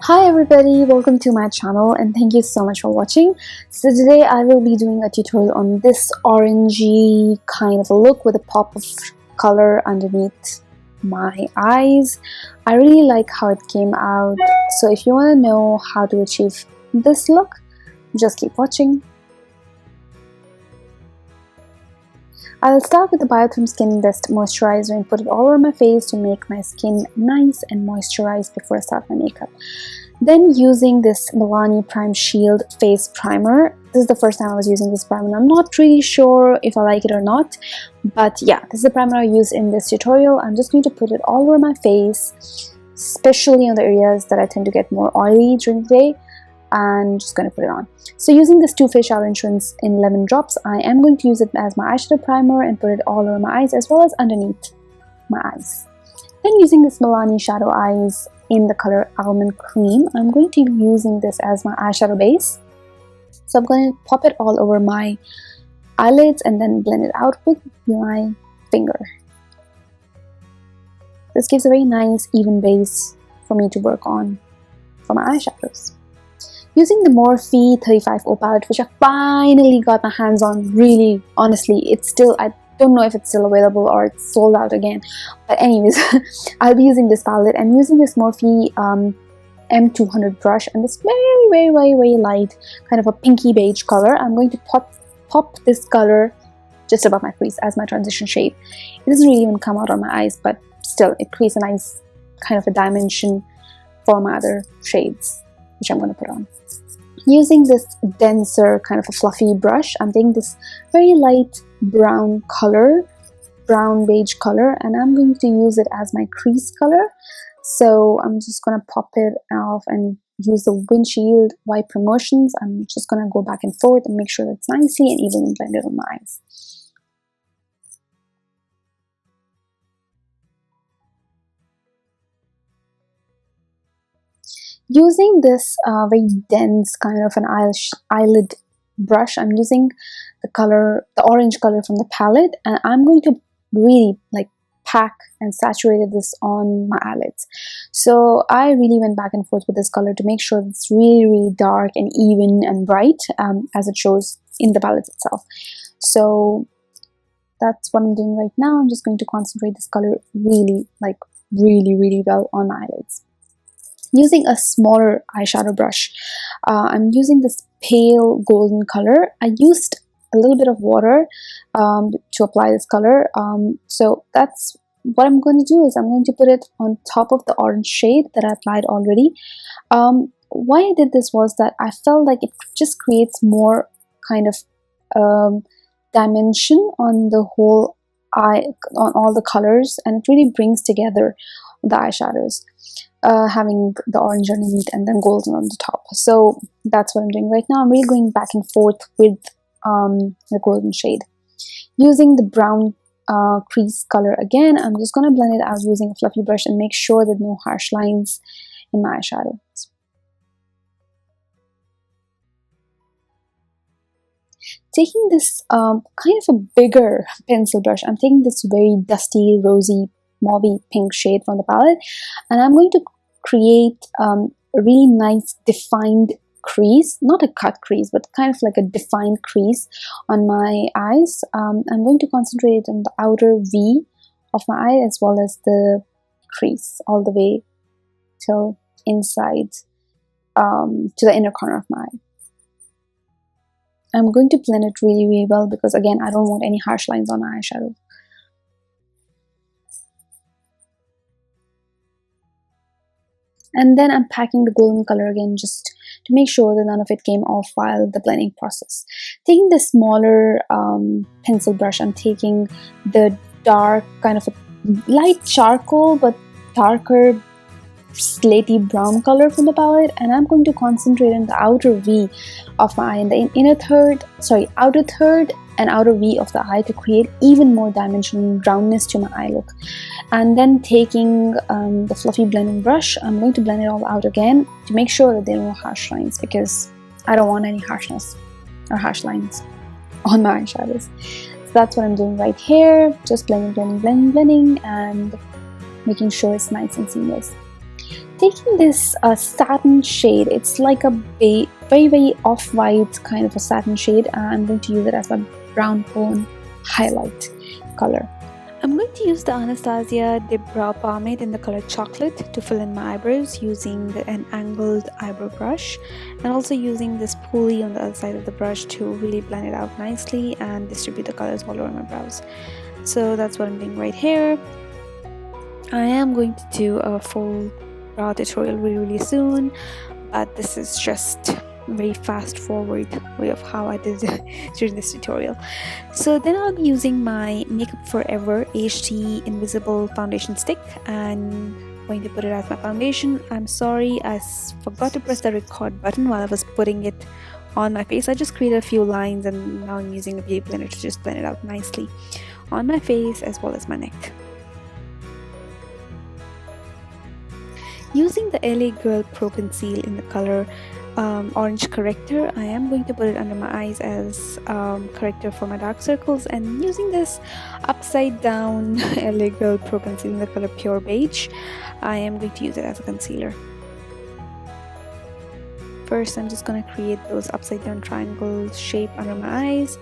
Hi everybody, welcome to my channel and thank you so much for watching. So today I will be doing a tutorial on this orangey kind of a look with a pop of color underneath my eyes. I really like how it came out, so if you want to know how to achieve this look, just keep watching. I'll start with the Biotherm Skin Best Moisturizer and put it all over my face to make my skin nice and moisturized before I start my makeup. Then using this Milani Prime Shield Face Primer. This is the first time I was using this primer. I'm not really sure if I like it or not, but yeah, this is the primer I use in this tutorial. I'm just going to put it all over my face, especially on the areas that I tend to get more oily during the day. And just going to put it on. So using this Too Faced Shower Insurance in Lemon Drops, I am going to use it as my eyeshadow primer and put it all over my eyes as well as underneath my eyes. Then using this Milani Shadow Eyes in the color Almond Cream, I'm going to be using this as my eyeshadow base. So I'm going to pop it all over my eyelids and then blend it out with my finger. This gives a very nice even base for me to work on for my eyeshadows. Using the Morphe 35O palette, which I finally got my hands on, really, honestly, it's still, I don't know if it's still available or it's sold out again. But anyways, I'll be using this palette and using this Morphe M200 brush and this very light, kind of a pinky beige color. I'm going to pop this color just above my crease as my transition shade. It doesn't really even come out on my eyes, but still, it creates a nice kind of a dimension for my other shades, which I'm going to put on. Using this denser kind of a fluffy brush, I'm taking this very light brown color, brown beige color, and I'm going to use it as my crease color. So I'm just going to pop it off and use the windshield wiper motions. I'm just going to go back and forth and make sure that it's nicely and evenly blended on my eyes. Using this very dense kind of an eyelid brush, I'm using the orange color from the palette, and I'm going to really like pack and saturate this on my eyelids. So I really went back and forth with this color to make sure it's really dark and even and bright as it shows in the palette itself. So that's what I'm doing right now. I'm just going to concentrate this color really well on my eyelids. Using a smaller eyeshadow brush, I'm using this pale golden color. I used a little bit of water to apply this color. So that's what I'm going to do, is I'm going to put it on top of the orange shade that I applied already. Why I did this was that I felt like it just creates more kind of dimension on the whole eye, on all the colors, and it really brings together the eyeshadows. Having the orange underneath and then golden on the top. So that's what I'm doing right now. I'm really going back and forth with the golden shade. Using the brown crease color again, I'm just going to blend it out using a fluffy brush and make sure that no harsh lines in my eyeshadow. Taking this kind of a bigger pencil brush, I'm taking this very dusty, rosy, mauve pink shade from the palette, and I'm going to create a really nice defined crease, not a cut crease, but kind of like a defined crease on my eyes. I'm going to concentrate on the outer V of my eye as well as the crease all the way till inside to the inner corner of my eye. I'm going to blend it really well because again, I don't want any harsh lines on my eyeshadow. And then I'm packing the golden color again just to make sure that none of it came off while the blending process. Taking the smaller pencil brush, I'm taking the dark kind of a light charcoal but darker slaty brown color from the palette, and I'm going to concentrate on the outer V of my eye and the outer third and outer V of the eye to create even more dimension and roundness to my eye look. And then taking the fluffy blending brush, I'm going to blend it all out again to make sure that there are no harsh lines, because I don't want any harshness or harsh lines on my eyeshadows. So that's what I'm doing right here, just blending and making sure it's nice and seamless. Taking this satin shade, it's like a very off-white kind of a satin shade, and I'm going to use it as my brown bone highlight color. I'm going to use the Anastasia Dip Brow Pomade in the color Chocolate to fill in my eyebrows using an angled eyebrow brush, and also using this pulley on the other side of the brush to really blend it out nicely and distribute the colors all over my brows. So that's what I'm doing right here. I am going to do a full brow tutorial really soon, but this is just very fast forward way of how I did it during this tutorial. So then I'll be using my Makeup Forever HD Invisible Foundation Stick and going to put it as my foundation. I'm sorry, I forgot to press the record button while I was putting it on my face. I just created a few lines and now I'm using a beauty blender to just blend it out nicely on my face as well as my neck. Using the LA Girl Pro Conceal in the color Orange Corrector, I am going to put it under my eyes as corrector for my dark circles, and using this upside down LA Girl Pro Conceal in the color Pure Beige, I am going to use it as a concealer. First, I'm just going to create those upside down triangle shape under my eyes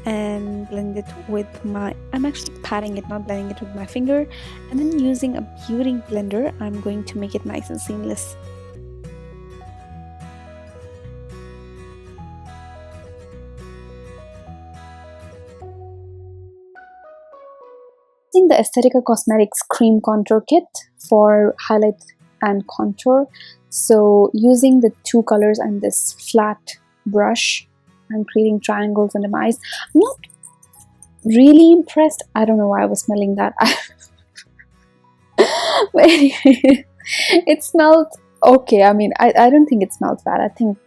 and blend it with my, I'm actually patting it, not blending it with my finger, and then using a beauty blender, I'm going to make it nice and seamless. Using the AESTHETICA Cosmetics Cream Contour Kit for highlight and contour. So using the two colors and this flat brush, I'm creating triangles under my eyes. I'm not really impressed. I don't know why I was smelling that. But anyway, it smelled okay. I mean, I don't think it smelled bad. I think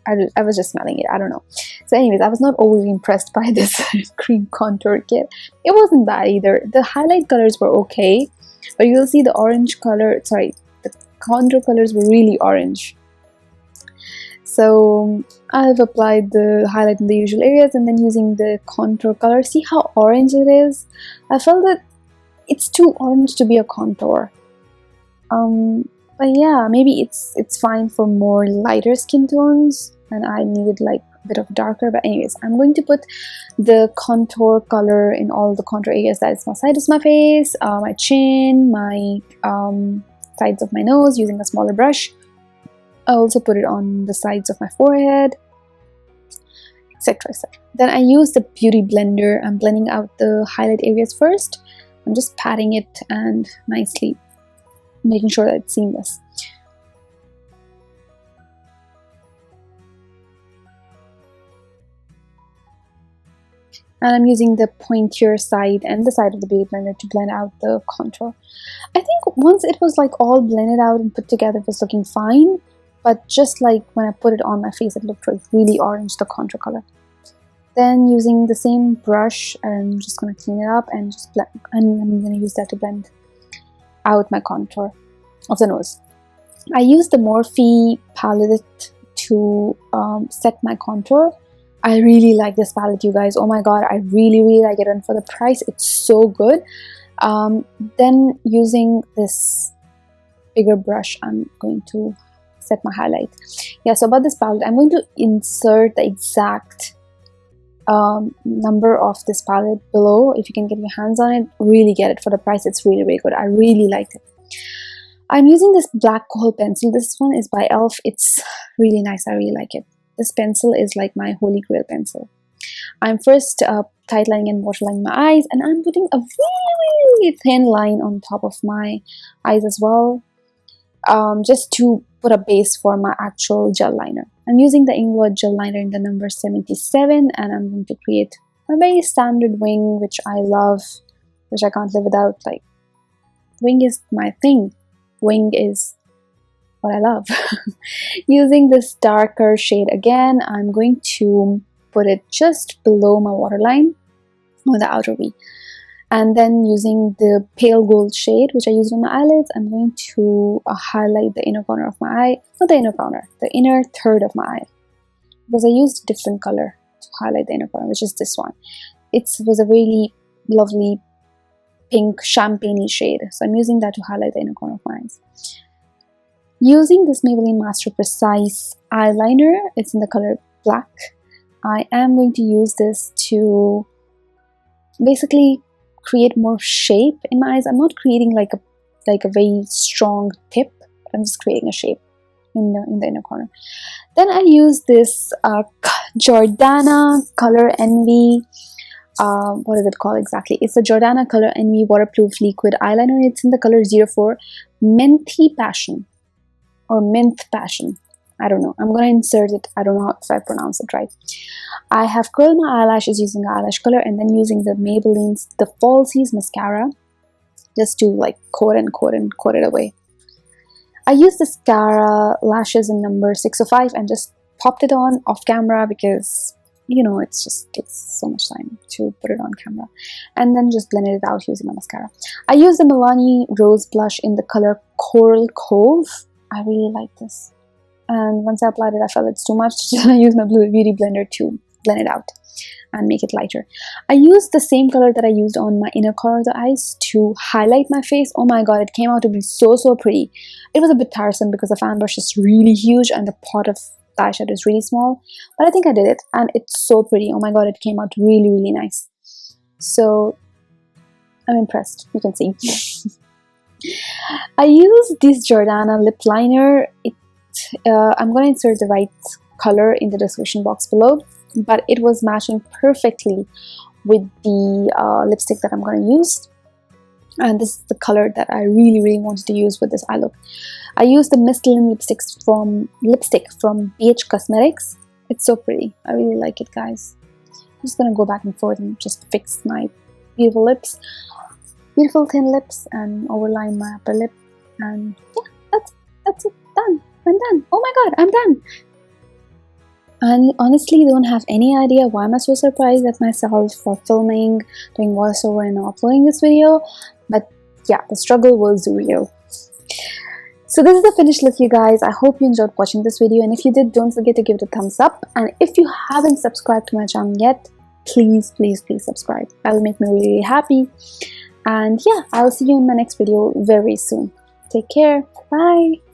I was just smelling it. I don't know. So anyways, I was not overly impressed by this cream contour kit. It wasn't bad either. The highlight colors were okay, but you'll see the orange color, sorry, the contour colors were really orange. So I've applied the highlight in the usual areas and then using the contour color. See how orange it is? I felt that it's too orange to be a contour. But yeah, maybe it's fine for more lighter skin tones, and I needed like a bit of darker. But anyways, I'm going to put the contour color in all the contour areas. That is my side of my face, my chin, my sides of my nose using a smaller brush. I also put it on the sides of my forehead, etc, etc. Then I use the beauty blender. I'm blending out the highlight areas first. I'm just patting it and nicely making sure that it's seamless. And I'm using the pointier side and the side of the beauty blender to blend out the contour. I think once it was like all blended out and put together, it was looking fine. But just like when I put it on my face, it looked like really orange, the contour color. Then using the same brush, I'm just going to clean it up and just blend. And I'm going to use that to blend out my contour of the nose. I used the Morphe palette to set my contour. I really like this palette, you guys. Oh my god, I really like it, and for the price, it's so good. Then using this bigger brush, I'm going to set my highlight. Yeah, so about this palette, I'm going to insert the exact number of this palette below. If you can get your hands on it, really get it. For the price, it's really good. I really liked it. I'm using this black kohl pencil. This one is by e.l.f. It's really nice. I really like it. This pencil is like my holy grail pencil. I'm first tightlining and waterlining my eyes, and I'm putting a really thin line on top of my eyes as well, just to put a base for my actual gel liner. I'm using the Inglot gel liner in the number 77, and I'm going to create a very standard wing, which I love, which I can't live without. Like, wing is my thing. Wing is what I love. Using this darker shade again, I'm going to put it just below my waterline on the outer V. And then using the pale gold shade, which I used on my eyelids, I'm going to highlight the inner corner of my eye. Not the inner corner, the inner third of my eye. Because I used a different color to highlight the inner corner, which is this one. It was a really lovely pink champagne-y shade. So I'm using that to highlight the inner corner of my eyes. Using this Maybelline Master Precise eyeliner, it's in the color black. I am going to use this to basically create more shape in my eyes. I'm not creating like a very strong tip, but I'm just creating a shape in the inner corner. Then I use this Jordana Color Envy. What is it called exactly? It's the Jordana Color Envy waterproof liquid eyeliner. It's in the color 04 Menthy Passion or Mint Passion. I don't know. I'm gonna insert it. I don't know if I pronounce it right. I have curled my eyelashes using the eyelash color and then using the Maybelline's the Falsies mascara just to like coat it away. I used the mascara lashes in number 605 and just popped it on off camera because, you know, it just takes so much time to put it on camera, and then just blended it out using my mascara. I used the Milani Rose Blush in the color Coral Cove. I really like this, and once I applied it, I felt it's too much, so I used my Beauty Blender to blend it out and make it lighter. I used the same color that I used on my inner corner of the eyes to highlight my face. Oh my god, it came out to be so pretty. It was a bit tiresome because the fan brush is really huge and the pot of the eyeshadow is really small, but I think I did it and it's so pretty. Oh my god, it came out really nice. So I'm impressed, you can see. I used this Jordana lip liner. I'm going to insert the right color in the description box below, but it was matching perfectly with the lipstick that I'm going to use, and this is the color that I really wanted to use with this eye look. I used the Mistlin lipstick from Beige Cosmetics. It's so pretty. I really like it, guys. I'm just gonna go back and forth and just fix my beautiful lips, beautiful thin lips, and overline my upper lip. And yeah, that's it. Done. I'm done. Oh my god, I'm done. I honestly don't have any idea why I'm so surprised at myself for filming, doing voiceover, and uploading this video. But yeah, the struggle was real. So this is the finished look, you guys. I hope you enjoyed watching this video, and if you did, don't forget to give it a thumbs up. And if you haven't subscribed to my channel yet, please subscribe. That will make me really happy. And yeah, I'll see you in my next video very soon. Take care. Bye.